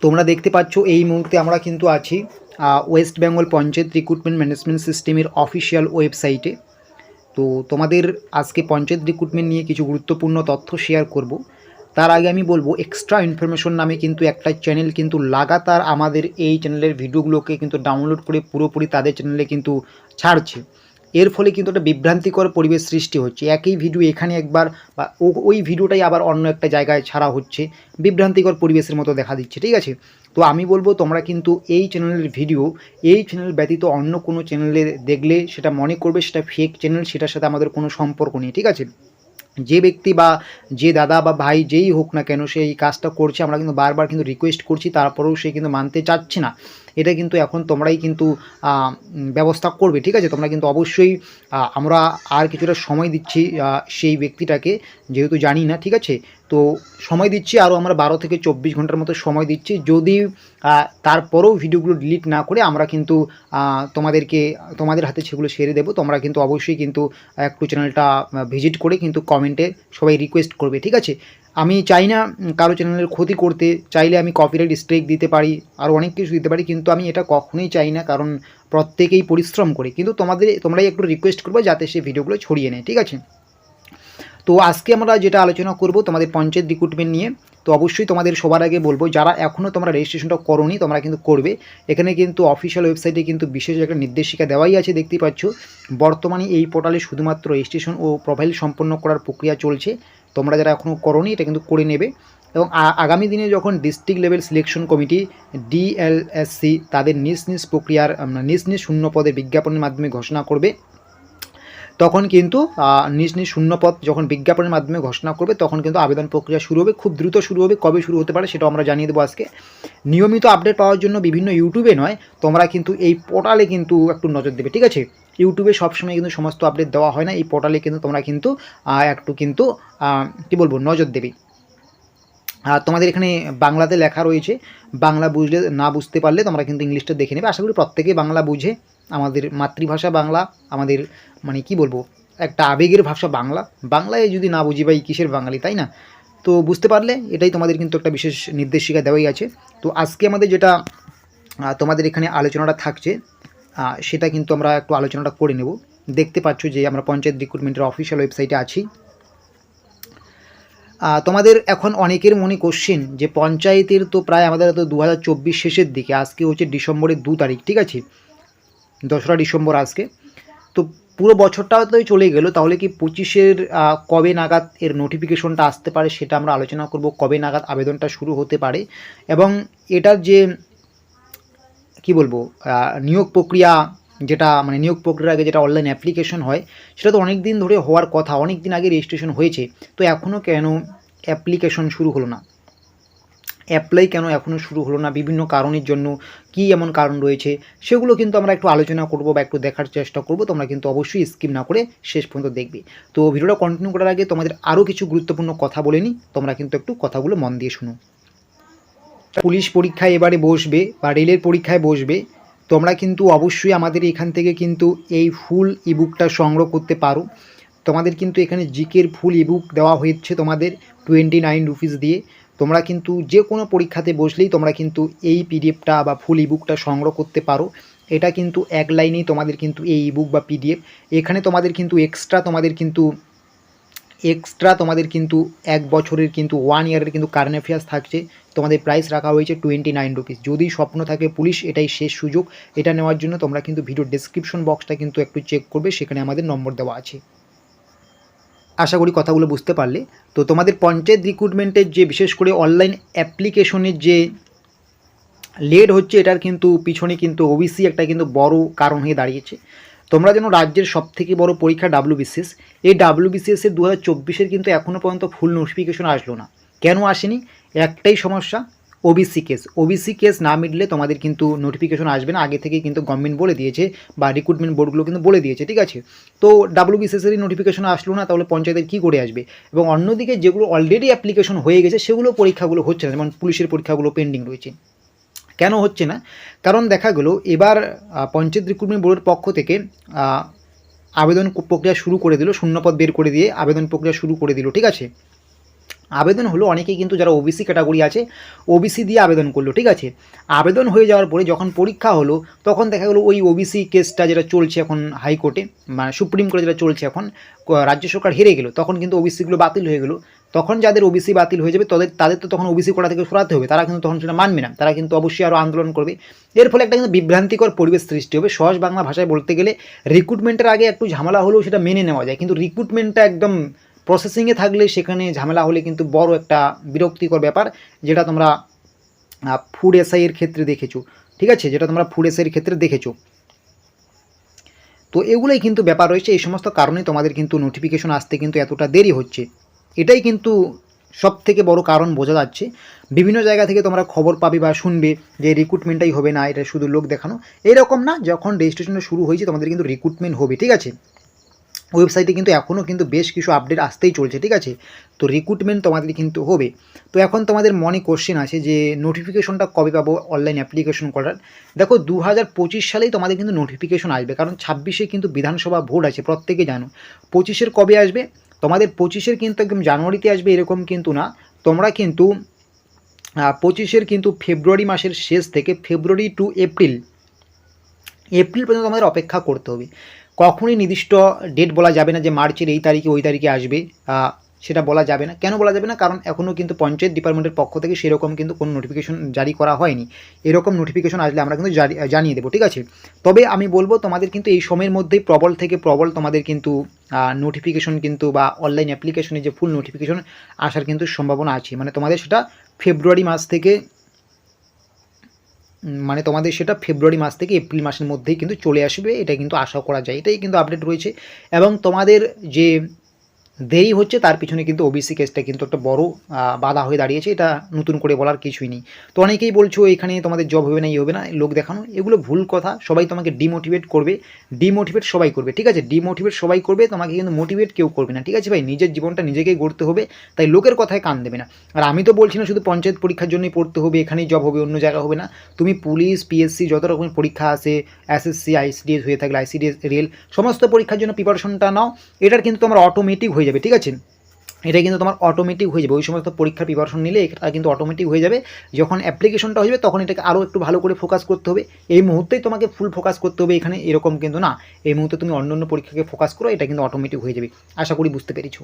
তোমরা দেখতে পাচ্ছ এই মুহূর্তে আমরা কিন্তু আছি West Bengal panchayat recruitment management সিস্টেমের অফিসিয়াল ওয়েবসাইটে। তো তোমাদের আজকে পঞ্চায়েত রিক্রুটমেন্ট নিয়ে কিছু গুরুত্বপূর্ণ তথ্য শেয়ার করব। তার আগে আমি বলবো, এক্সট্রা ইনফরমেশন নামে কিন্তু একটা চ্যানেল কিন্তু লাগাতার আমাদের এই চ্যানেলের ভিডিওগুলোকে কিন্তু ডাউনলোড করে পুরোপুরি তাদের চ্যানেলে কিন্তু ছাড়ছে। এর ফলে কিন্তু একটা বিভ্রান্তিকর পরিবেশ সৃষ্টি হচ্ছে। একই ভিডিও এখানে একবার বা ওই ভিডিওটাই আবার অন্য একটা জায়গায় ছাড়া হচ্ছে, বিভ্রান্তিকর পরিবেশের মতো দেখা দিচ্ছে। ঠিক আছে, তো আমি বলবো তোমরা কিন্তু এই চ্যানেলের ভিডিও এই চ্যানেল ব্যতীত অন্য কোনো চ্যানেলে দেখলে সেটা মনে করবে সেটা ফেক চ্যানেল, সেটার সাথে আমাদের কোনো সম্পর্ক নেই। ঠিক আছে, যে ব্যক্তি বা যে দাদা বা ভাই যেই হোক না কেন সে এই কাজটা করছে, আমরা কিন্তু বারবার কিন্তু রিকোয়েস্ট করছি, তারপরেও সে কিন্তু মানতে চাচ্ছে না। এটা কিন্তু এখন তোমরাই কিন্তু ব্যবস্থা করবে। ঠিক আছে, তোমরা কিন্তু অবশ্যই আমরা আর কিছুটা সময় দিচ্ছি সেই ব্যক্তিটাকে, যেহেতু জানি না। ঠিক আছে, তো সময় দিচ্ছি আরও আমরা 12 থেকে 24 ঘন্টার মতো সময় দিচ্ছি। যদি তারপরেও ভিডিওগুলো ডিলিট না করে আমরা কিন্তু তোমাদের হাতে সেগুলো ছেড়ে দেবো। তোমরা কিন্তু অবশ্যই কিন্তু একটু চ্যানেলটা ভিজিট করে কিন্তু কমেন্টে সবাই রিকোয়েস্ট করবে। ঠিক আছে, আমি চাই না কারো চ্যানেলের ক্ষতি করতে, চাইলে আমি কপিরাইট স্ট্রাইক দিতে পারি, আর অনেক কিছু দিতে পারি, কিন্তু আমি এটা কখনোই চাই না, কারণ প্রত্যেকেই পরিশ্রম করে। কিন্তু তোমরাই একটু রিকোয়েস্ট করবে যাতে সেই ভিডিওগুলো ছড়িয়ে নেয়। ঠিক আছে, তো আজকে আমরা যেটা আলোচনা করব তোমাদের পঞ্চায়েত রিক্রুটমেন্ট নিয়ে। তো অবশ্যই তোমাদের সবার আগে বলবো, যারা এখনও তোমরা রেজিস্ট্রেশনটা করোনি তোমরা কিন্তু করবে। এখানে কিন্তু অফিসিয়াল ওয়েবসাইটে কিন্তু বিশেষ একটা নির্দেশিকা দেওয়াই আছে, দেখতেই পাচ্ছ। বর্তমানে এই পোর্টালে শুধুমাত্র রেজিস্ট্রেশন ও প্রোফাইল সম্পন্ন করার প্রক্রিয়া চলছে। তোমরা যারা এখনও করোনি এটা কিন্তু করে নেবে, এবং আগামী দিনে যখন ডিস্ট্রিক্ট লেভেল সিলেকশন কমিটি ডিএলএসসি তাদের নিজ নিজ প্রক্রিয়ার নিজ নিজ শূন্য পদের বিজ্ঞাপনের মাধ্যমে ঘোষণা করবে, তখন কিন্তু নিজ নিজ শূন্যপদ যখন বিজ্ঞাপনের মাধ্যমে ঘোষণা করবে তখন কিন্তু আবেদন প্রক্রিয়া শুরু হবে, খুব দ্রুত শুরু হবে। কবে শুরু হতে পারে সেটাও আমরা জানিয়ে দেবো আজকে। নিয়মিত আপডেট পাওয়ার জন্য বিভিন্ন ইউটিউবে নয়, তোমরা কিন্তু এই পোর্টালে কিন্তু একটু নজর দেবে। ঠিক আছে, ইউটিউবে সবসময় কিন্তু সমস্ত আপডেট দেওয়া হয় না, এই পোর্টালে কিন্তু তোমরা কিন্তু একটু কিন্তু কী বলবো নজর দেবে। তোমাদের এখানে বাংলাতে লেখা রয়েছে, বাংলা বুঝতে পারলে তোমরা কিন্তু ইংলিশটা দেখে নেবে। আশা করি প্রত্যেকেই বাংলা বুঝে, আমাদের মাতৃভাষা বাংলা, আমাদের মানে কি বলবো একটা আবেগের ভাষা বাংলা। বাংলায় যদি না বুঝি ভাই কিসের বাঙালি, তাই না? তো বুঝতে পারলে এটাই তোমাদের কিন্তু একটা বিশেষ নির্দেশিকা দেওয়াই আছে। তো আজকে আমাদের যেটা তোমাদের এখানে আলোচনাটা থাকছে সেটা কিন্তু আমরা একটু আলোচনাটা করে নেব। দেখতে পাচ্ছ যে আমরা পঞ্চায়েত রিক্রুটমেন্টের অফিসিয়াল ওয়েবসাইটে আছি। তোমাদের এখন অনেকের মনে কোশ্চেন যে পঞ্চায়েতের তো প্রায় আমাদের তো 2024 শেষের দিকে, আজকে হচ্ছে ডিসেম্বরের 2 তারিখ। ঠিক আছে, 2রা ডিসেম্বর আজকে। তো পুরো বছরটাও তো চলে গেল, তাহলে কি 25-এর কবে নাগাদ এর নোটিফিকেশনটা আসতে পারে সেটা আমরা আলোচনা করব, কবে নাগাদ আবেদনটা শুরু হতে পারে, এবং এটার যে কি বলবো নিয়োগ প্রক্রিয়া, যেটা মানে নিয়োগ প্রক্রিয়ার আগে যেটা অনলাইন অ্যাপ্লিকেশন হয় সেটা তো অনেক দিন ধরে হওয়ার কথা, অনেক দিন আগে রেজিস্ট্রেশন হয়েছে, তো এখনও কেন অ্যাপ্লিকেশন শুরু হলো না, অ্যাপ্লাই কেন এখনও শুরু হলো না, বিভিন্ন কারণের জন্য কী এমন কারণ রয়েছে সেগুলো কিন্তু আমরা একটু আলোচনা করব বা একটু দেখার চেষ্টা করব। তোমরা কিন্তু অবশ্যই স্কিপ না করে শেষ পর্যন্ত দেখবে। তো ভিডিওটা কন্টিনিউ করার আগে তোমাদের আরও কিছু গুরুত্বপূর্ণ কথা বলে নিই, তোমরা কিন্তু একটু কথাগুলো মন দিয়ে শুনো। পুলিশ পরীক্ষায় এবারে বসবে বা রেলের পরীক্ষায় বসবে, তোমরা কিন্তু অবশ্যই আমাদের এখান থেকে কিন্তু এই ফুল ইবুকটা সংগ্রহ করতে পারো। তোমাদের কিন্তু এখানে জিকের ফুল ইবুক দেওয়া হয়েছে তোমাদের 29 রুপিস দিয়ে। তোমরা কিন্তু যে কোনো পরীক্ষাতে বসলেই তোমরা কিন্তু এই পিডিএফটা বা ফুল ইবুকটা সংগ্রহ করতে পারো। এটা কিন্তু এক লাইনেই তোমাদের কিন্তু এই ইবুক বা পিডিএফ। এখানে তোমাদের কিন্তু এক্সট্রা তোমাদের কিন্তু 1 বছরের কিন্তু 1 ইয়ারের কিন্তু কারেন্ট অ্যাফেয়ার্স থাকছে। তোমাদের প্রাইস রাখা হয়েছে 29 রুপিস। যদি স্বপ্ন থাকে পুলিশ, এটাই শেষ সুযোগ। এটা নেওয়ার জন্য তোমরা কিন্তু ভিডিওর ডেসক্রিপশন বক্সটা কিন্তু একটু চেক করবে, সেখানে আমাদের নম্বর দেওয়া আছে। আশা করি কথাগুলো বুঝতে পারলে। তো তোমাদের পঞ্চায়েত রিক্রুটমেন্টের যে বিশেষ করে অনলাইন অ্যাপ্লিকেশনের যে লেট হচ্ছে, এটার কিন্তু পিছনে কিন্তু ওবিসি একটা কিন্তু বড় কারণ হয়ে দাঁড়িয়েছে। তোমরা যেন রাজ্যের সবথেকে বড় পরীক্ষা ডাব্লিউবিসিএস, এই ডাব্লিউবিসিএসের 2024-এর কিন্তু এখনও পর্যন্ত ফুল নোটিফিকেশন আসলো না। কেন আসেনি? একটাই সমস্যা, ওবিসি কেস না মিটলে তোমাদের কিন্তু নোটিফিকেশন আসবে না, আগে থেকেই কিন্তু গভর্নমেন্ট বলে দিয়েছে বা রিক্রুটমেন্ট বোর্ডগুলো কিন্তু বলে দিয়েছে। ঠিক আছে, তো ডাব্লিউবিসিএসেরই নোটিফিকেশন আসলো না, তাহলে পঞ্চায়েতের কী করে আসবে? এবং অন্যদিকে যেগুলো অলরেডি অ্যাপ্লিকেশন হয়ে গেছে সেগুলো পরীক্ষাগুলো হচ্ছে না, যেমন পুলিশের পরীক্ষাগুলো পেন্ডিং রয়েছে। কেন হচ্ছে না? কারণ দেখা গেল এবার পঞ্চায়েত রিক্রুটমেন্ট বোর্ডের পক্ষ থেকে আবেদন প্রক্রিয়া শুরু করে দিল, শূন্যপদ বের করে দিয়ে আবেদন প্রক্রিয়া শুরু করে দিল। ঠিক আছে, আবেদন হলো, অনেকেই কিন্তু যারা ওবিসি ক্যাটাগরি আছে ওবিসি দিয়ে আবেদন করলো, ঠিক আছে। আবেদন হয়ে যাওয়ার পরে যখন পরীক্ষা হলো তখন দেখা গেলো ওই ওবিসি কেসটা যেটা চলছে এখন হাইকোর্টে, মানে সুপ্রিম কোর্টে যেটা চলছে এখন, রাজ্য সরকার হেরে গেলো, তখন কিন্তু ওবিসিগুলো বাতিল হয়ে গেলো। তখন যাদের ওবিসি বাতিল হয়ে যাবে তাদের তো তখন ওবিসি কোটা থেকে সরাতে হবে, তারা কিন্তু তখন সেটা মানবে না, তারা কিন্তু অবশ্যই আরও আন্দোলন করবে। এর ফলে একটা কিন্তু বিভ্রান্তিকর পরিবেশ সৃষ্টি হবে। সহজ বাংলা ভাষায় বলতে গেলে রিক্রুটমেন্টের আগে একটু ঝামেলা হলেও সেটা মেনে নেওয়া যায়, কিন্তু রিক্রুটমেন্টটা একদম প্রসেসিংয়ে থাকলে সেখানে ঝামেলা হলে কিন্তু বড় একটা বিরক্তিকর ব্যাপার, যেটা তোমরা ফুড এসআইয়ের ক্ষেত্রে দেখেছো, ঠিক আছে, যেটা তোমরা ফুড এসআইয়ের ক্ষেত্রে দেখেছো। তো এগুলোই কিন্তু ব্যাপার রয়েছে, এই সমস্ত কারণে তোমাদের কিন্তু নোটিফিকেশন আসতে কিন্তু এতটা দেরি হচ্ছে, এটাই কিন্তু সব থেকে বড় কারণ বোঝা যাচ্ছে। বিভিন্ন জায়গা থেকে তোমরা খবর পাবে বা শুনবে যে রিক্রুটমেন্টটাই হবে না, এটা শুধু লোক দেখানো, এরকম না। যখন রেজিস্ট্রেশন শুরু হয়েছে তোমাদের কিন্তু রিক্রুটমেন্ট হবে, ঠিক আছে। ওয়েবসাইটে কিন্তু এখনও কিন্তু বেশ কিছু আপডেট আসতেই চলছে, ঠিক আছে। তো রিক্রুটমেন্ট তোমাদের কিন্তু হবে। তো এখন তোমাদের মনে কোশ্চেন আছে যে নোটিফিকেশনটা কবে পাবো অনলাইন অ্যাপ্লিকেশন করার। দেখো 2025 সালেই তোমাদের কিন্তু নোটিফিকেশন আসবে, কারণ 26-এ কিন্তু বিধানসভা ভোট আছে, প্রত্যেকে জানো। 25-এর কবে আসবে তোমাদের? 25-এর কিন্তু একদম জানুয়ারিতে আসবে এরকম কিন্তু না, তোমরা কিন্তু 25-এর কিন্তু ফেব্রুয়ারি মাসের শেষ থেকে ফেব্রুয়ারি টু এপ্রিল পর্যন্ত আমাদের অপেক্ষা করতে হবে। কখনই নির্দিষ্ট ডেট বলা যাবে না যে মার্চের এই তারিখে ওই তারিখে আসবে, সেটা বলা যাবে না। কেন বলা যাবে না? কারণ এখনও কিন্তু পঞ্চায়েত ডিপার্টমেন্টের পক্ষ থেকে সেরকম কিন্তু কোনো নোটিফিকেশন জারি করা হয়নি। এরকম নোটিফিকেশন আসলে আমরা কিন্তু জানিয়ে দেবো, ঠিক আছে। তবে আমি বলবো তোমাদের কিন্তু এই সময়ের মধ্যেই প্রবল থেকে প্রবল তোমাদের কিন্তু নোটিফিকেশন কিন্তু বা অনলাইন অ্যাপ্লিকেশনে যে ফুল নোটিফিকেশন আসার কিন্তু সম্ভাবনা আছে, মানে তোমাদের সেটা ফেব্রুয়ারি মাস থেকে এপ্রিল মাসের মধ্যেই কিন্তু চলে আসবে, এটা কিন্তু আশা করা যায়। এটাই কিন্তু আপডেট রয়েছে। এবং তোমাদের যে দেরি হচ্ছে তার পিছনে কিন্তু ওবিসি কেসটা কিন্তু একটা বড় বাধা হয়ে দাঁড়িয়েছে, এটা নতুন করে বলার কিছুই নেই। তো অনেকেই বলছো এখানে তোমাদের জব হবে না, হবে না, লোক দেখানো, এগুলো ভুল কথা। সবাই তোমাকে ডিমোটিভেট করবে, সবাই করবে, ঠিক আছে, ডিমোটিভেট সবাই করবে, তোমাকে কিন্তু মোটিভেট কেউ করবে না, ঠিক আছে ভাই। নিজের জীবনটা নিজেকেই গড়তে হবে, তাই লোকের কথায় কান দেবে না। আর আমি তো বলছি না শুধু পঞ্চায়েত পরীক্ষার জন্যই পড়তে হবে, এখানেই জব হবে, অন্য জায়গা হবে না। তুমি পুলিশ, পিএসসি, যত রকমের পরীক্ষা আছে, এসএসসি, আইসিডিএস হয়ে থাকলে আইসিডিএস, রেল, সমস্ত পরীক্ষার জন্য প্রিপারেশনটা নাও, এটার কিন্তু তোমার অটোমেটিক হয়ে যাবে, ঠিক আছে। এটা কিন্তু তোমার অটোমেটিক হয়ে যাবে, ওই সমস্ত পরীক্ষার প্রিপারেশন নিলে এটা কিন্তু অটোমেটিক হয়ে যাবে। যখন অ্যাপ্লিকেশনটা হয়ে যাবে তখন এটাকে আরও একটু ভালো করে ফোকাস করতে হবে। এই মুহূর্তেই তোমাকে ফুল ফোকাস করতে হবে এখানে, এরকম কিন্তু না। এই মুহূর্তে তুমি অন্য অন্য পরীক্ষাকে ফোকাস করো, এটা কিন্তু অটোমেটিক হয়ে যাবে। আশা করি বুঝতে পেরেছো।